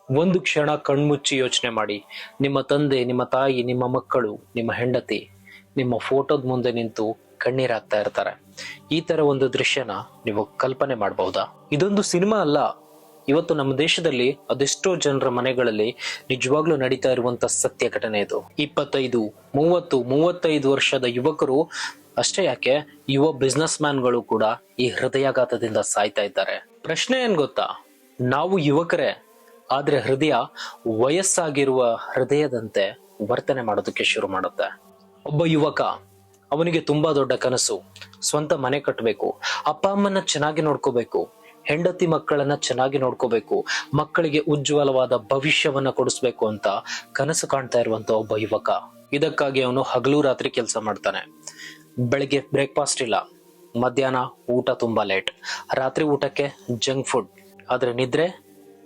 ಒಂದು ಕ್ಷಣ ಕಣ್ಮುಚ್ಚಿ ಯೋಚನೆ ಮಾಡಿ. ನಿಮ್ಮ ತಂದೆ, ನಿಮ್ಮ ತಾಯಿ, ನಿಮ್ಮ ಮಕ್ಕಳು, ನಿಮ್ಮ ಹೆಂಡತಿ ನಿಮ್ಮ ಫೋಟೋದ ಮುಂದೆ ನಿಂತು ಕಣ್ಣೀರಾಗ್ತಾ ಇರ್ತಾರೆ. ಈ ತರ ಒಂದು ದೃಶ್ಯನ ನೀವು ಕಲ್ಪನೆ ಮಾಡಬಹುದಾ? ಇದೊಂದು ಸಿನಿಮಾ ಅಲ್ಲ. ಇವತ್ತು ನಮ್ಮ ದೇಶದಲ್ಲಿ ಅದೆಷ್ಟೋ ಜನರ ಮನೆಗಳಲ್ಲಿ ನಿಜವಾಗ್ಲೂ ನಡೀತಾ ಇರುವಂತ ಸತ್ಯ ಘಟನೆ ಇದು. 25, 30, 35 ವರ್ಷದ ಯುವಕರು ಅಷ್ಟೇ ಯಾಕೆ, ಯುವ ಬಿಸ್ನೆಸ್ ಮ್ಯಾನ್ಗಳು ಕೂಡ ಈ ಹೃದಯಾಘಾತದಿಂದ ಸಾಯ್ತಾ ಇದ್ದಾರೆ. ಪ್ರಶ್ನೆ ಏನ್ ಗೊತ್ತಾ? ನಾವು ಯುವಕರೇ, ಆದ್ರೆ ಹೃದಯ ವಯಸ್ಸಾಗಿರುವ ಹೃದಯದಂತೆ ವರ್ತನೆ ಮಾಡೋದಕ್ಕೆ ಶುರು ಮಾಡುತ್ತೆ. ಒಬ್ಬ ಯುವಕ, ಅವನಿಗೆ ತುಂಬಾ ದೊಡ್ಡ ಕನಸು, ಸ್ವಂತ ಮನೆ ಕಟ್ಟಬೇಕು, ಅಪ್ಪ ಅಮ್ಮನ ಚೆನ್ನಾಗಿ ನೋಡ್ಕೋಬೇಕು, ಹೆಂಡತಿ ಮಕ್ಕಳನ್ನ ಚೆನ್ನಾಗಿ ನೋಡ್ಕೋಬೇಕು, ಮಕ್ಕಳಿಗೆ ಉಜ್ವಲವಾದ ಭವಿಷ್ಯವನ್ನ ಕೊಡಿಸ್ಬೇಕು ಅಂತ ಕನಸು ಕಾಣ್ತಾ ಇರುವಂತ ಒಬ್ಬ ಯುವಕ. ಇದಕ್ಕಾಗಿ ಅವನು ಹಗಲು ರಾತ್ರಿ ಕೆಲಸ ಮಾಡ್ತಾನೆ. ಬೆಳಿಗ್ಗೆ ಬ್ರೇಕ್ಫಾಸ್ಟ್ ಇಲ್ಲ, ಮಧ್ಯಾಹ್ನ ಊಟ ತುಂಬಾ ಲೇಟ್, ರಾತ್ರಿ ಊಟಕ್ಕೆ ಜಂಕ್ ಫುಡ್, ಆದ್ರೆ ನಿದ್ರೆ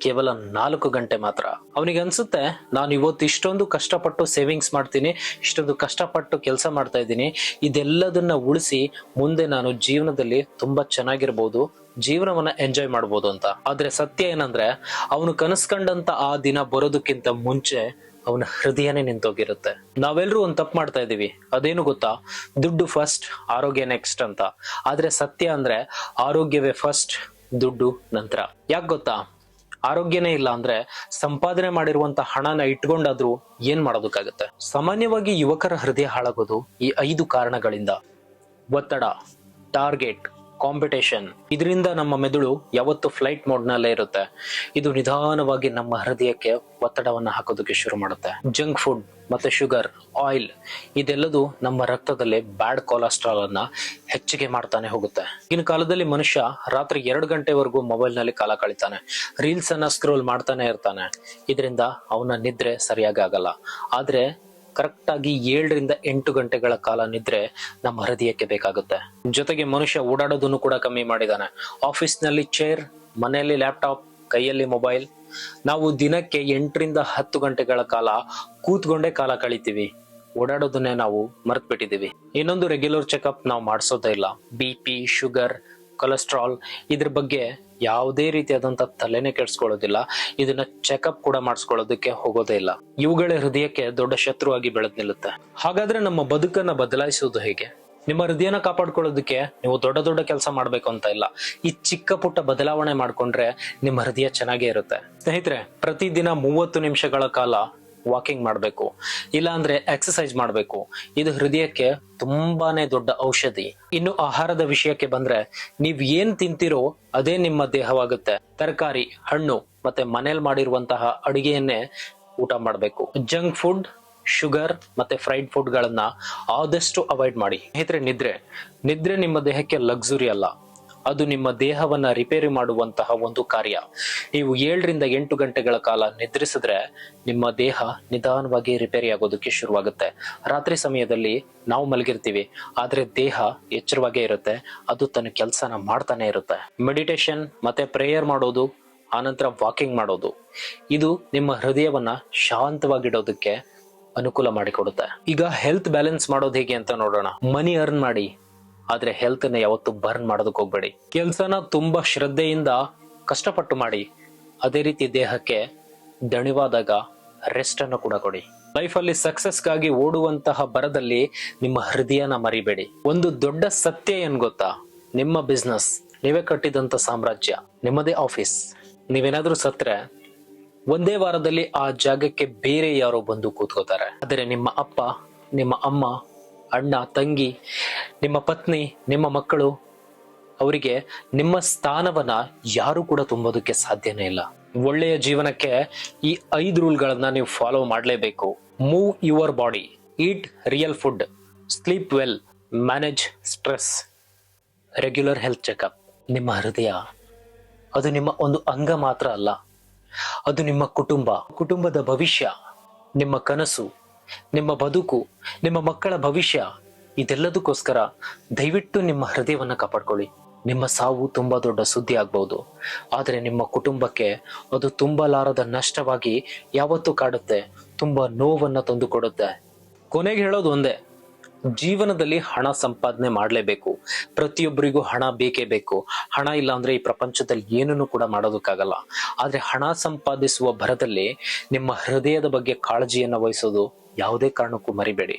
ಕೇವಲ 4 ಗಂಟೆ ಮಾತ್ರ. ಅವನಿಗೆ ಅನ್ಸುತ್ತೆ, ನಾನು ಇವತ್ತು ಇಷ್ಟೊಂದು ಕಷ್ಟಪಟ್ಟು ಸೇವಿಂಗ್ಸ್ ಮಾಡ್ತೀನಿ, ಇಷ್ಟೊಂದು ಕಷ್ಟಪಟ್ಟು ಕೆಲಸ ಮಾಡ್ತಾ ಇದ್ದೀನಿ, ಇದೆಲ್ಲದನ್ನ ಉಳಿಸಿ ಮುಂದೆ ನಾನು ಜೀವನದಲ್ಲಿ ತುಂಬಾ ಚೆನ್ನಾಗಿರ್ಬೋದು, ಜೀವನವನ್ನ ಎಂಜಾಯ್ ಮಾಡ್ಬೋದು ಅಂತ. ಆದ್ರೆ ಸತ್ಯ ಏನಂದ್ರೆ, ಅವನು ಕನಸ್ಕಂಡಂತ ಆ ದಿನ ಬರೋದಕ್ಕಿಂತ ಮುಂಚೆ ಅವನ ಹೃದಯನೇ ನಿಂತೋಗಿರುತ್ತೆ. ನಾವೆಲ್ಲರೂ ಒಂದ್ ತಪ್ಪು ಮಾಡ್ತಾ ಇದೀವಿ. ಅದೇನು ಗೊತ್ತಾ? ದುಡ್ಡು ಫಸ್ಟ್, ಆರೋಗ್ಯ ನೆಕ್ಸ್ಟ್ ಅಂತ. ಆದ್ರೆ ಸತ್ಯ ಅಂದ್ರೆ ಆರೋಗ್ಯವೇ ಫಸ್ಟ್, ದುಡ್ಡು ನಂತರ. ಯಾಕೆ ಗೊತ್ತಾ? ಆರೋಗ್ಯನೇ ಇಲ್ಲ ಅಂದ್ರೆ ಸಂಪಾದನೆ ಮಾಡಿರುವಂತ ಹಣನ ಇಟ್ಕೊಂಡಾದ್ರೂ ಏನ್ ಮಾಡೋದಕ್ಕಾಗತ್ತೆ? ಸಾಮಾನ್ಯವಾಗಿ ಯುವಕರ ಹೃದಯ ಹಾಳಾಗೋದು ಈ 5 ಕಾರಣಗಳಿಂದ. ಒತ್ತಡ, ಟಾರ್ಗೆಟ್, ಕಾಂಪಿಟೇಷನ್. ಇದರಿಂದ ನಮ್ಮ ಮೆದುಳು ಯಾವತ್ತು ಫ್ಲೈಟ್ ಮೋಡ್ ನಲ್ಲೇ ಇರುತ್ತೆ. ಇದು ನಿಧಾನವಾಗಿ ನಮ್ಮ ಹೃದಯಕ್ಕೆ ಒತ್ತಡವನ್ನ ಹಾಕೋದಕ್ಕೆ ಶುರು ಮಾಡುತ್ತೆ. ಜಂಕ್ ಫುಡ್ ಮತ್ತೆ ಶುಗರ್, ಆಯಿಲ್, ಇದೆಲ್ಲದು ನಮ್ಮ ರಕ್ತದಲ್ಲಿ ಬ್ಯಾಡ್ ಕೊಲೆಸ್ಟ್ರಾಲ್ ಅನ್ನ ಹೆಚ್ಚಿಗೆ ಮಾಡ್ತಾನೆ ಹೋಗುತ್ತೆ. ಈಗಿನ ಕಾಲದಲ್ಲಿ ಮನುಷ್ಯ ರಾತ್ರಿ 2 ಗಂಟೆವರೆಗೂ ಮೊಬೈಲ್ ನಲ್ಲಿ ಕಾಲ ಕಳಿತಾನೆ, ರೀಲ್ಸ್ ಅನ್ನ ಸ್ಕ್ರೋಲ್ ಮಾಡ್ತಾನೆ ಇರ್ತಾನೆ. ಇದರಿಂದ ಅವನ ನಿದ್ರೆ ಸರಿಯಾಗಿ ಆಗಲ್ಲ. ಆದ್ರೆ ಕರೆಕ್ಟ್ ಆಗಿ 7 ರಿಂದ 8 ಗಂಟೆಗಳ ಕಾಲ ನಿದ್ರೆ ನಮ್ಮ ಹೃದಯಕ್ಕೆ ಬೇಕಾಗುತ್ತೆ. ಜೊತೆಗೆ ಮನುಷ್ಯ ಓಡಾಡೋದನ್ನು ಕೂಡ ಕಮ್ಮಿ ಮಾಡಿದಾನೆ. ಆಫೀಸ್ ನಲ್ಲಿ ಚೇರ್, ಮನೆಯಲ್ಲಿ ಲ್ಯಾಪ್ಟಾಪ್, ಕೈಯಲ್ಲಿ ಮೊಬೈಲ್. ನಾವು ದಿನಕ್ಕೆ 8 ರಿಂದ 10 ಗಂಟೆಗಳ ಕಾಲ ಕೂತ್ಕೊಂಡೇ ಕಾಲ ಕಳಿತೀವಿ. ಓಡಾಡೋದನ್ನೇ ನಾವು ಮರ್ತ್ ಬಿಟ್ಟಿದೀವಿ. ಇನ್ನೊಂದು, ರೆಗ್ಯುಲರ್ ಚೆಕಪ್ ನಾವು ಮಾಡಿಸೋದೇ ಇಲ್ಲ. BP, ಶುಗರ್, ಕೊಲೆಸ್ಟ್ರಾಲ್, ಇದ್ರ ಬಗ್ಗೆ ಯಾವುದೇ ರೀತಿಯಾದಂತ ತಲೆನೇ ಕೆಡ್ಸ್ಕೊಳ್ಳೋದಿಲ್ಲ. ಇದನ್ನ ಚೆಕಪ್ ಕೂಡ ಮಾಡಿಸ್ಕೊಳ್ಳೋದಕ್ಕೆ ಹೋಗೋದೇ ಇಲ್ಲ. ಇವುಗಳೇ ಹೃದಯಕ್ಕೆ ದೊಡ್ಡ ಶತ್ರುವಾಗಿ ಬೆಳೆದ್ ನಿಲ್ಲುತ್ತೆ. ಹಾಗಾದ್ರೆ ನಮ್ಮ ಬದುಕನ್ನ ಬದಲಾಯಿಸುವುದು ಹೇಗೆ? ನಿಮ್ಮ ಹೃದಯನ ಕಾಪಾಡ್ಕೊಳ್ಳೋದಕ್ಕೆ ನೀವು ದೊಡ್ಡ ದೊಡ್ಡ ಕೆಲಸ ಮಾಡ್ಬೇಕು ಅಂತ ಇಲ್ಲ. ಈ ಚಿಕ್ಕ ಪುಟ್ಟ ಬದಲಾವಣೆ ಮಾಡ್ಕೊಂಡ್ರೆ ನಿಮ್ಮ ಹೃದಯ ಚೆನ್ನಾಗೇ ಇರುತ್ತೆ. ಸ್ನೇಹಿತರೆ, ಪ್ರತಿದಿನ 30 ನಿಮಿಷಗಳ ಕಾಲ ವಾಕಿಂಗ್ ಮಾಡಬೇಕು, ಇಲ್ಲ ಅಂದ್ರೆ ಎಕ್ಸಸೈಸ್ ಮಾಡಬೇಕು. ಇದು ಹೃದಯಕ್ಕೆ ತುಂಬಾನೇ ದೊಡ್ಡ ಔಷಧಿ. ಇನ್ನು ಆಹಾರದ ವಿಷಯಕ್ಕೆ ಬಂದ್ರೆ, ನೀವ್ ಏನ್ ತಿಂತೀರೋ ಅದೇ ನಿಮ್ಮ ದೇಹವಾಗುತ್ತೆ. ತರಕಾರಿ, ಹಣ್ಣು ಮತ್ತೆ ಮನೇಲಿ ಮಾಡಿರುವಂತಹ ಅಡಿಗೆಯನ್ನೇ ಊಟ ಮಾಡಬೇಕು. ಜಂಕ್ ಫುಡ್, ಶುಗರ್ ಮತ್ತೆ ಫ್ರೈಡ್ ಫುಡ್ ಗಳನ್ನ ಆದಷ್ಟು ಅವಾಯ್ಡ್ ಮಾಡಿ. ಸ್ನೇಹಿತರೆ, ನಿದ್ರೆ ನಿಮ್ಮ ದೇಹಕ್ಕೆ ಲಕ್ಸುರಿ ಅಲ್ಲ, ಅದು ನಿಮ್ಮ ದೇಹವನ್ನ ರಿಪೇರಿ ಮಾಡುವಂತಹ ಒಂದು ಕಾರ್ಯ. ನೀವು 7 ರಿಂದ 8 ಗಂಟೆಗಳ ಕಾಲ ನಿದ್ರಿಸಿದ್ರೆ ನಿಮ್ಮ ದೇಹ ನಿಧಾನವಾಗಿ ರಿಪೇರಿ ಆಗೋದಕ್ಕೆ ಶುರುವಾಗುತ್ತೆ. ರಾತ್ರಿ ಸಮಯದಲ್ಲಿ ನಾವು ಮಲಗಿರ್ತೀವಿ, ಆದ್ರೆ ದೇಹ ಎಚ್ಚರವಾಗೇ ಇರುತ್ತೆ, ಅದು ತನ್ನ ಕೆಲಸನ ಮಾಡ್ತಾನೆ ಇರುತ್ತೆ. ಮೆಡಿಟೇಷನ್ ಮತ್ತೆ ಪ್ರೇಯರ್ ಮಾಡೋದು, ಆನಂತರ ವಾಕಿಂಗ್ ಮಾಡೋದು, ಇದು ನಿಮ್ಮ ಹೃದಯವನ್ನ ಶಾಂತವಾಗಿಡೋದಕ್ಕೆ ಅನುಕೂಲ ಮಾಡಿಕೊಡುತ್ತೆ. ಈಗ ಹೆಲ್ತ್ ಬ್ಯಾಲೆನ್ಸ್ ಮಾಡೋದು ಹೇಗೆ ಅಂತ ನೋಡೋಣ. ಮನಿ ಅರ್ನ್ ಮಾಡಿ, ಆದ್ರೆ ಹೆಲ್ತ್ ನ ಯಾವತ್ತು ಬರ್ನ್ ಮಾಡೋದಕ್ಕೆ ಹೋಗ್ಬೇಡಿ. ಕೆಲ್ಸನ ತುಂಬಾ ಶ್ರದ್ಧೆಯಿಂದ ಕಷ್ಟಪಟ್ಟು ಮಾಡಿ, ಅದೇ ರೀತಿ ದೇಹಕ್ಕೆ ದಣಿವಾದಾಗ ರೆಸ್ಟ್ ಅನ್ನು ಕೂಡ ಕೊಡಿ. ಲೈಫ್ ಅಲ್ಲಿ ಸಕ್ಸಸ್ಗಾಗಿ ಓಡುವಂತಹ ಬರದಲ್ಲಿ ನಿಮ್ಮ ಹೃದಯನ ಮರಿಬೇಡಿ. ಒಂದು ದೊಡ್ಡ ಸತ್ಯ ಏನ್ ಗೊತ್ತಾ? ನಿಮ್ಮ ಬಿಸ್ನೆಸ್ ನೀವೇ ಕಟ್ಟಿದಂತ ಸಾಮ್ರಾಜ್ಯ, ನಿಮ್ಮದೇ ಆಫೀಸ್. ನೀವೇನಾದ್ರೂ ಸತ್ರೆ ಒಂದೇ ವಾರದಲ್ಲಿ ಆ ಜಾಗಕ್ಕೆ ಬೇರೆ ಯಾರೋ ಬಂದು ಕೂತ್ಕೋತಾರೆ. ಆದರೆ ನಿಮ್ಮ ಅಪ್ಪ, ನಿಮ್ಮ ಅಮ್ಮ, ಅಣ್ಣ, ತಂಗಿ, ನಿಮ್ಮ ಪತ್ನಿ, ನಿಮ್ಮ ಮಕ್ಕಳು, ಅವರಿಗೆ ನಿಮ್ಮ ಸ್ಥಾನವನ್ನ ಯಾರು ಕೂಡ ತುಂಬೋದಕ್ಕೆ ಸಾಧ್ಯನೇ ಇಲ್ಲ. ಒಳ್ಳೆಯ ಜೀವನಕ್ಕೆ ಈ 5 ರೂಲ್ಗಳನ್ನ ನೀವು ಫಾಲೋ ಮಾಡಲೇಬೇಕು. Move your body, eat real food, sleep well, manage stress, regular health checkup. ನಿಮ್ಮ ಹೃದಯ ಅದು ನಿಮ್ಮ ಒಂದು ಅಂಗ ಮಾತ್ರ ಅಲ್ಲ, ಅದು ನಿಮ್ಮ ಕುಟುಂಬದ ಭವಿಷ್ಯ, ನಿಮ್ಮ ಕನಸು, ನಿಮ್ಮ ಬದುಕು, ನಿಮ್ಮ ಮಕ್ಕಳ ಭವಿಷ್ಯ. ಇದೆಲ್ಲದಕ್ಕೋಸ್ಕರ ದಯವಿಟ್ಟು ನಿಮ್ಮ ಹೃದಯವನ್ನ ಕಾಪಾಡ್ಕೊಳ್ಳಿ. ನಿಮ್ಮ ಸಾವು ತುಂಬಾ ದೊಡ್ಡ ಸುದ್ದಿ ಆಗ್ಬಹುದು, ಆದ್ರೆ ನಿಮ್ಮ ಕುಟುಂಬಕ್ಕೆ ಅದು ತುಂಬಲಾರದ ನಷ್ಟವಾಗಿ ಯಾವತ್ತೂ ಕಾಡುತ್ತೆ, ತುಂಬಾ ನೋವನ್ನ ತಂದು ಕೊಡುತ್ತೆ. ಕೊನೆಗೆ ಹೇಳೋದು ಒಂದೇ, ಜೀವನದಲ್ಲಿ ಹಣ ಸಂಪಾದನೆ ಮಾಡಲೇಬೇಕು. ಪ್ರತಿಯೊಬ್ಬರಿಗೂ ಹಣ ಬೇಕೇ ಬೇಕು. ಹಣ ಇಲ್ಲ ಅಂದ್ರೆ ಈ ಪ್ರಪಂಚದಲ್ಲಿ ಏನನ್ನು ಕೂಡ ಮಾಡೋದಕ್ಕಾಗಲ್ಲ. ಆದ್ರೆ ಹಣ ಸಂಪಾದಿಸುವ ಭರದಲ್ಲಿ ನಿಮ್ಮ ಹೃದಯದ ಬಗ್ಗೆ ಕಾಳಜಿಯನ್ನ ವಹಿಸೋದು ಯಾವುದೇ ಕಾರಣಕ್ಕೂ ಮರಿಬೇಡಿ.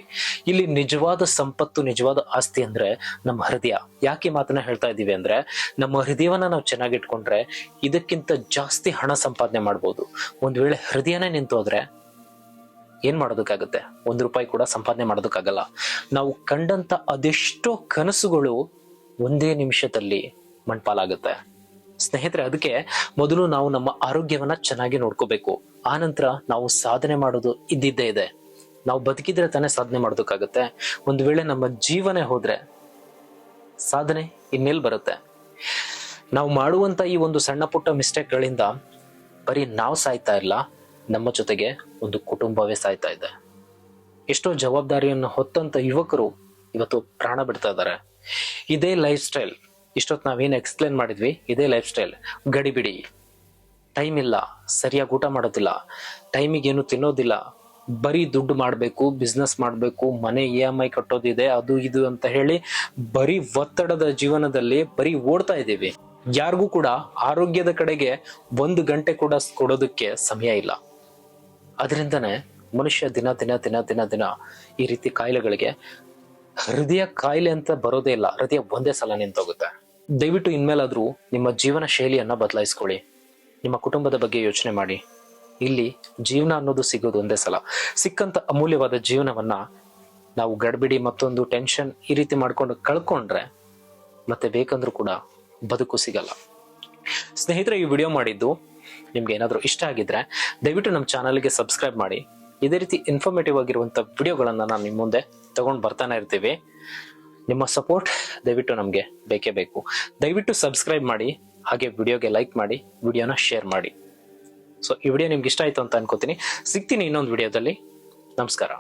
ಇಲ್ಲಿ ನಿಜವಾದ ಸಂಪತ್ತು, ನಿಜವಾದ ಆಸ್ತಿ ಅಂದ್ರೆ ನಮ್ಮ ಹೃದಯ. ಯಾಕೆ ಮಾತನ್ನ ಹೇಳ್ತಾ ಇದ್ದೀವಿ ಅಂದ್ರೆ, ನಮ್ಮ ಹೃದಯವನ್ನ ನಾವು ಚೆನ್ನಾಗಿಟ್ಕೊಂಡ್ರೆ ಇದಕ್ಕಿಂತ ಜಾಸ್ತಿ ಹಣ ಸಂಪಾದನೆ ಮಾಡ್ಬೋದು. ಒಂದ್ ವೇಳೆ ಹೃದಯನೇ ನಿಂತೋದ್ರೆ ಏನ್ ಮಾಡೋದಕ್ಕಾಗತ್ತೆ? 1 ರೂಪಾಯಿ ಕೂಡ ಸಂಪಾದನೆ ಮಾಡೋದಕ್ಕಾಗಲ್ಲ. ನಾವು ಕಂಡಂತ ಅದೆಷ್ಟೋ ಕನಸುಗಳು ಒಂದೇ ನಿಮಿಷದಲ್ಲಿ ಮಣ್ಪಾಲಾಗುತ್ತೆ. ಸ್ನೇಹಿತರೆ, ಅದಕ್ಕೆ ಮೊದಲು ನಾವು ನಮ್ಮ ಆರೋಗ್ಯವನ್ನ ಚೆನ್ನಾಗಿ ನೋಡ್ಕೋಬೇಕು. ಆನಂತರ ನಾವು ಸಾಧನೆ ಮಾಡೋದು ಇದ್ದಿದ್ದೇ ಇದೆ. ನಾವು ಬದುಕಿದ್ರೆ ತಾನೇ ಸಾಧನೆ ಮಾಡೋದಕ್ಕಾಗತ್ತೆ. ಒಂದು ವೇಳೆ ನಮ್ಮ ಜೀವನೇ ಹೋದ್ರೆ ಸಾಧನೆ ಇನ್ನೆಲ್ಲಿ ಬರುತ್ತೆ? ನಾವು ಮಾಡುವಂತ ಈ ಒಂದು ಸಣ್ಣ ಪುಟ್ಟ ಮಿಸ್ಟೇಕ್ಗಳಿಂದ ಬರೀ ನಾವು ಸಾಯ್ತಾ ಇಲ್ಲ, ನಮ್ಮ ಜೊತೆಗೆ ಒಂದು ಕುಟುಂಬವೇ ಸಾಯ್ತಾ ಇದೆ. ಎಷ್ಟೋ ಜವಾಬ್ದಾರಿಯನ್ನು ಹೊತ್ತಂತ ಯುವಕರು ಇವತ್ತು ಪ್ರಾಣ ಬಿಡ್ತಾ ಇದ್ದಾರೆ. ಇದೇ ಲೈಫ್ ಸ್ಟೈಲ್, ಇಷ್ಟೊತ್ತು ನಾವೇನು ಎಕ್ಸ್ಪ್ಲೇನ್ ಮಾಡಿದ್ವಿ, ಇದೇ ಲೈಫ್ ಸ್ಟೈಲ್. ಗಡಿಬಿಡಿ, ಟೈಮ್ ಇಲ್ಲ, ಸರಿಯಾಗಿ ಊಟ ಮಾಡೋದಿಲ್ಲ, ಟೈಮಿಗೆ ಏನು ತಿನ್ನೋದಿಲ್ಲ, ಬರೀ ದುಡ್ಡು ಮಾಡಬೇಕು, ಬಿಸ್ನೆಸ್ ಮಾಡಬೇಕು, ಮನೆ EMI ಕಟ್ಟೋದಿದೆ, ಅದು ಇದು ಅಂತ ಹೇಳಿ ಬರೀ ಒತ್ತಡದ ಜೀವನದಲ್ಲಿ ಬರೀ ಓಡ್ತಾ ಇದ್ದೀವಿ. ಯಾರಿಗೂ ಕೂಡ ಆರೋಗ್ಯದ ಕಡೆಗೆ 1 ಗಂಟೆ ಕೂಡ ಕೊಡೋದಕ್ಕೆ ಸಮಯ ಇಲ್ಲ. ಅದರಿಂದನೇ ಮನುಷ್ಯ ದಿನ ದಿನ ದಿನ ದಿನ ದಿನ ಈ ರೀತಿ ಕಾಯಿಲೆಗಳಿಗೆ, ಹೃದಯ ಕಾಯಿಲೆ ಅಂತ ಬರೋದೇ ಇಲ್ಲ, ಹೃದಯ ಒಂದೇ ಸಲ ನಿಂತೋಗುತ್ತೆ. ದಯವಿಟ್ಟು ಇನ್ಮೇಲಾದ್ರೂ ನಿಮ್ಮ ಜೀವನ ಶೈಲಿಯನ್ನ ಬದಲಾಯಿಸ್ಕೊಳ್ಳಿ. ನಿಮ್ಮ ಕುಟುಂಬದ ಬಗ್ಗೆ ಯೋಚನೆ ಮಾಡಿ. ಇಲ್ಲಿ ಜೀವನ ಅನ್ನೋದು ಸಿಗೋದು ಒಂದೇ ಸಲ. ಸಿಕ್ಕಂತ ಅಮೂಲ್ಯವಾದ ಜೀವನವನ್ನ ನಾವು ಗಡ್ಬಿಡಿ, ಮತ್ತೊಂದು ಟೆನ್ಷನ್ ಈ ರೀತಿ ಮಾಡ್ಕೊಂಡು ಕಳ್ಕೊಂಡ್ರೆ ಮತ್ತೆ ಬೇಕಂದ್ರೂ ಕೂಡ ಬದುಕು ಸಿಗಲ್ಲ. ಸ್ನೇಹಿತರೆ, ಈ ವಿಡಿಯೋ ಮಾಡಿದ್ದು ನಿಮ್ಗೆ ಏನಾದ್ರೂ ಇಷ್ಟ ಆಗಿದ್ರೆ ದಯವಿಟ್ಟು ನಮ್ಮ ಚಾನಲ್ಗೆ ಸಬ್ಸ್ಕ್ರೈಬ್ ಮಾಡಿ. ಇದೇ ರೀತಿ ಇನ್ಫಾರ್ಮೇಟಿವ್ ಆಗಿರುವಂತ ವಿಡಿಯೋಗಳನ್ನ ನಾನು ನಿಮ್ಮ ಮುಂದೆ ತಗೊಂಡು ಬರ್ತಾನೆ ಇರ್ತೀವಿ. ನಿಮ್ಮ ಸಪೋರ್ಟ್ ದಯವಿಟ್ಟು ನಮ್ಗೆ ಬೇಕೇ ಬೇಕು. ದಯವಿಟ್ಟು ಸಬ್ಸ್ಕ್ರೈಬ್ ಮಾಡಿ, ಹಾಗೆ ವಿಡಿಯೋಗೆ ಲೈಕ್ ಮಾಡಿ, ವಿಡಿಯೋನ ಶೇರ್ ಮಾಡಿ. ಸೊ ಈ ವಿಡಿಯೋ ನಿಮ್ಗೆ ಇಷ್ಟ ಆಯ್ತು ಅಂತ ಅನ್ಕೋತೀನಿ. ಸಿಗ್ತೀನಿ ಇನ್ನೊಂದು ವಿಡಿಯೋದಲ್ಲಿ. ನಮಸ್ಕಾರ.